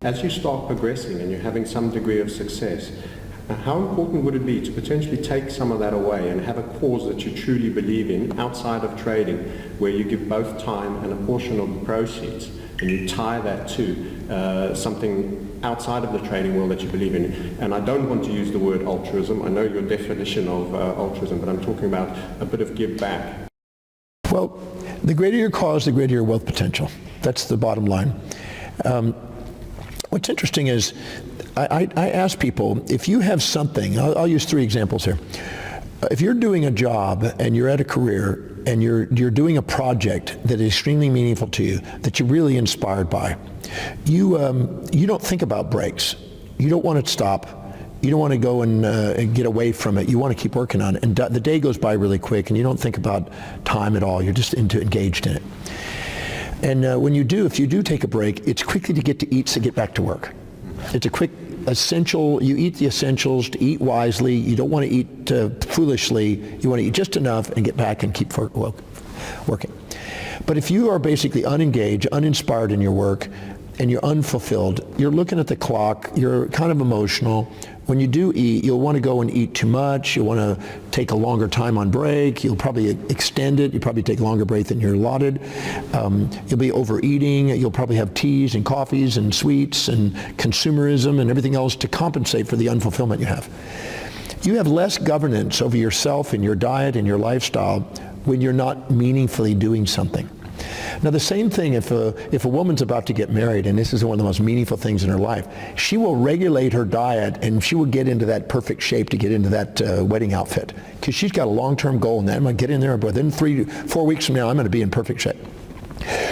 as you start progressing and you're having some degree of success, how important would it be to potentially take some of that away and have a cause that you truly believe in outside of trading, where you give both time and a portion of the proceeds, and you tie that to something outside of the trading world that you believe in? And I don't want to use the word altruism. I know your definition of altruism, but I'm talking about a bit of give back. Well, the greater your cause, the greater your wealth potential. That's the bottom line. What's interesting is I ask people, if you have something, I'll use 3 examples here. If you're doing a job and you're at a career and you're doing a project that is extremely meaningful to you, that you're really inspired by, you don't think about breaks. You don't want it to stop. You don't want to go and get away from it. You want to keep working on it. And the day goes by really quick and you don't think about time at all. You're just engaged in it. And if you do take a break, it's quickly to get to eat to get back to work. It's a quick essential. You eat the essentials to eat wisely. You don't want to eat foolishly. You want to eat just enough and get back and keep working. But if you are basically unengaged, uninspired in your work, and you're unfulfilled, you're looking at the clock, you're kind of emotional. When you do eat, you'll want to go and eat too much. You'll want to take a longer time on break. You'll probably extend it. You'll probably take a longer break than you're allotted. You'll be overeating. You'll probably have teas and coffees and sweets and consumerism and everything else to compensate for the unfulfillment you have. You have less governance over yourself and your diet and your lifestyle when you're not meaningfully doing something. Now the same thing if a woman's about to get married, and this is one of the most meaningful things in her life, she will regulate her diet and she will get into that perfect shape to get into that wedding outfit, because she's got a long-term goal in that. I'm going to get in there, but within 3-4 weeks from now I'm going to be in perfect shape.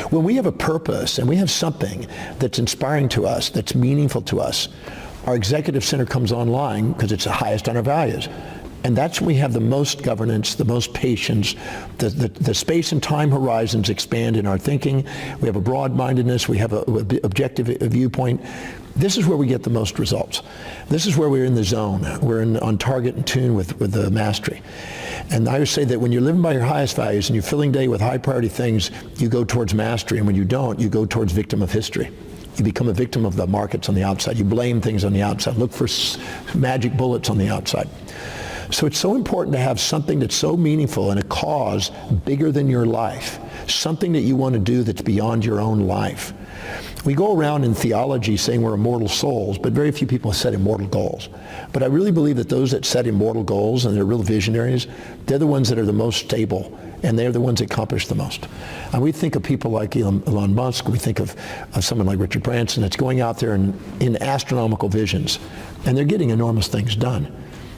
When we have a purpose and we have something that's inspiring to us, that's meaningful to us, our executive center comes online because it's the highest on our values. And that's when we have the most governance, the most patience, the space and time horizons expand in our thinking. We have a broad-mindedness, we have an objective viewpoint. This is where we get the most results. This is where we're in the zone. We're on target and tune with the mastery. And I would say that when you're living by your highest values and you're filling day with high priority things, you go towards mastery. And when you don't, you go towards victim of history. You become a victim of the markets on the outside. You blame things on the outside. Look for magic bullets on the outside. So it's so important to have something that's so meaningful and a cause bigger than your life, something that you want to do that's beyond your own life. We go around in theology saying we're immortal souls, but very few people set immortal goals. But I really believe that those that set immortal goals and they're real visionaries, they're the ones that are the most stable, and they're the ones that accomplish the most. And we think of people like Elon Musk, we think of someone like Richard Branson that's going out there in astronomical visions, and they're getting enormous things done.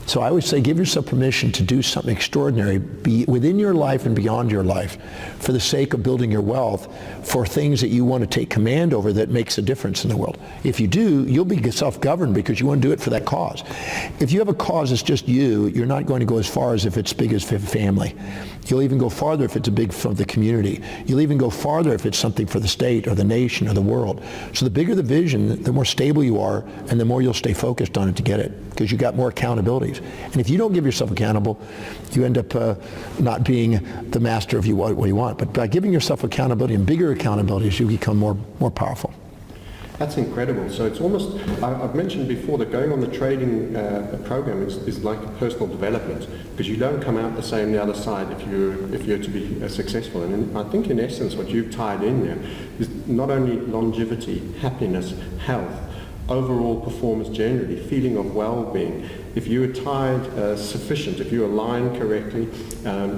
So I always say, give yourself permission to do something extraordinary within your life and beyond your life for the sake of building your wealth for things that you want to take command over that makes a difference in the world. If you do, you'll be self-governed because you want to do it for that cause. If you have a cause that's just you, you're not going to go as far as if it's big as family. You'll even go farther if it's a big from the community. You'll even go farther if it's something for the state or the nation or the world. So the bigger the vision, the more stable you are, and the more you'll stay focused on it to get it, because you got more accountabilities. And if you don't give yourself accountable, you end up not being the master of what you want. But by giving yourself accountability and bigger accountabilities, you become more powerful. That's incredible. So it's almost, I've mentioned before that going on the trading program is like personal development, because you don't come out the same the other side if you're to be successful. And I think in essence what you've tied in there is not only longevity, happiness, health, overall performance generally, feeling of well-being. If you are tied sufficient, if you align correctly,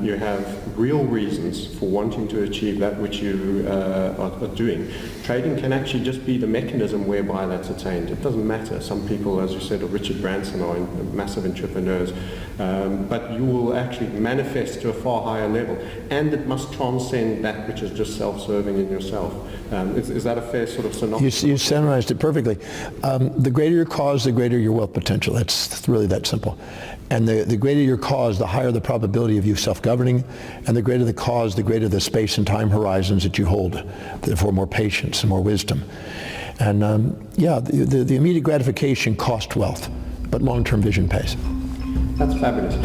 you have real reasons for wanting to achieve that which you are doing. Trading can actually just be the mechanism whereby that's attained. It doesn't matter. Some people, as you said, of Richard Branson are massive entrepreneurs, but you will actually manifest to a far higher level, and it must transcend that which is just self-serving in yourself. Is that a fair sort of synopsis? You summarized it perfectly. The greater your cause, the greater your wealth potential. That's really that simple. And the greater your cause, the higher the probability of you self-governing, and the greater the cause, the greater the space and time horizons that you hold, therefore more patience and more wisdom. And the immediate gratification costs wealth, but long-term vision pays. That's fabulous.